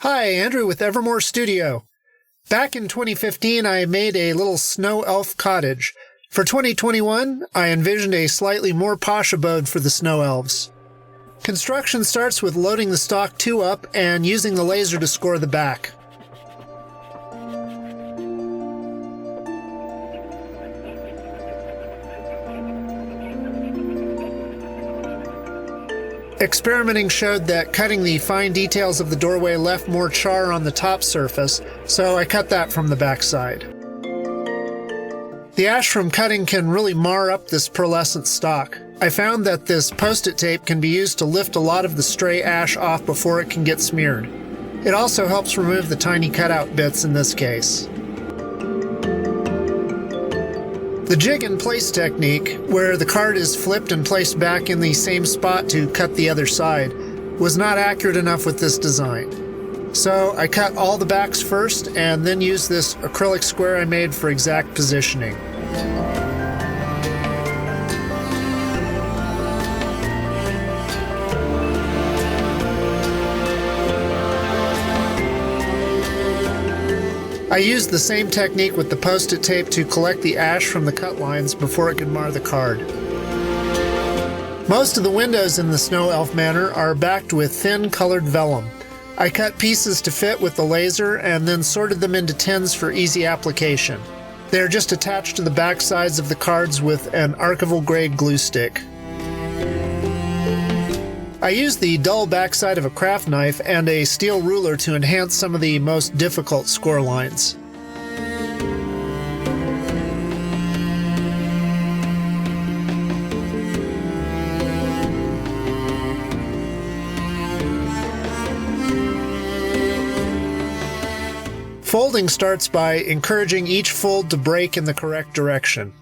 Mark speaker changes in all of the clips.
Speaker 1: Hi, Andrew with Evermore Studio. Back in 2015, I made a little snow elf cottage. For 2021, I envisioned a slightly more posh abode for the snow elves. Construction starts with loading the stock 2 up and using the laser to score the back. Experimenting showed that cutting the fine details of the doorway left more char on the top surface, so I cut that from the backside. The ash from cutting can really mar up this pearlescent stock. I found that this post-it tape can be used to lift a lot of the stray ash off before it can get smeared. It also helps remove the tiny cutout bits in this case. The jig and place technique, where the card is flipped and placed back in the same spot to cut the other side, was not accurate enough with this design. So I cut all the backs first and then used this acrylic square I made for exact positioning. I used the same technique with the post-it tape to collect the ash from the cut lines before it could mar the card. Most of the windows in the Snow Elf Manor are backed with thin colored vellum. I cut pieces to fit with the laser and then sorted them into tins for easy application. They are just attached to the back sides of the cards with an archival grade glue stick. I used the dull backside of a craft knife and a steel ruler to enhance some of the most difficult score lines. Folding starts by encouraging each fold to break in the correct direction.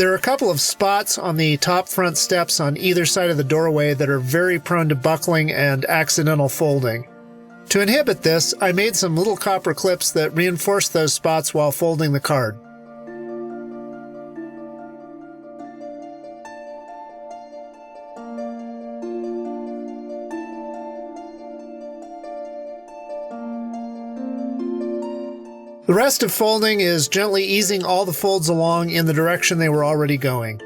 Speaker 1: There are a couple of spots on the top front steps on either side of the doorway that are very prone to buckling and accidental folding. To inhibit this, I made some little copper clips that reinforce those spots while folding the card. The rest of folding is gently easing all the folds along in the direction they were already going.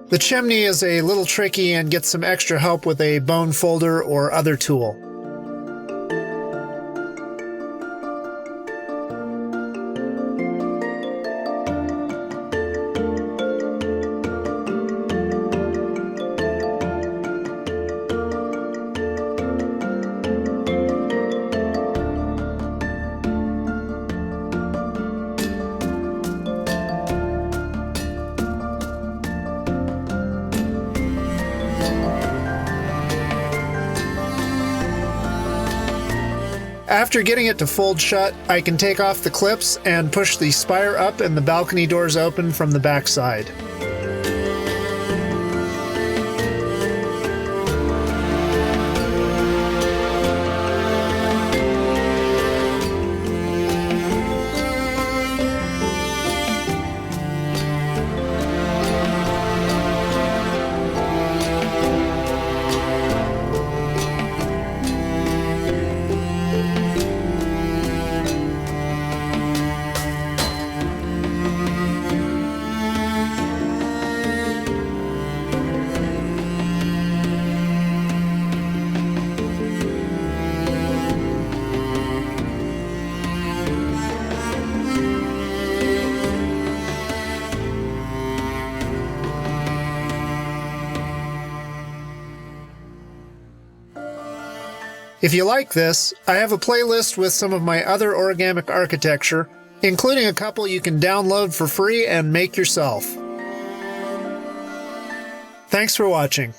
Speaker 1: The chimney is a little tricky and gets some extra help with a bone folder or other tool. After getting it to fold shut, I can take off the clips and push the spire up and the balcony doors open from the back side. If you like this, I have a playlist with some of my other origamic architecture, including a couple you can download for free and make yourself. Thanks for watching.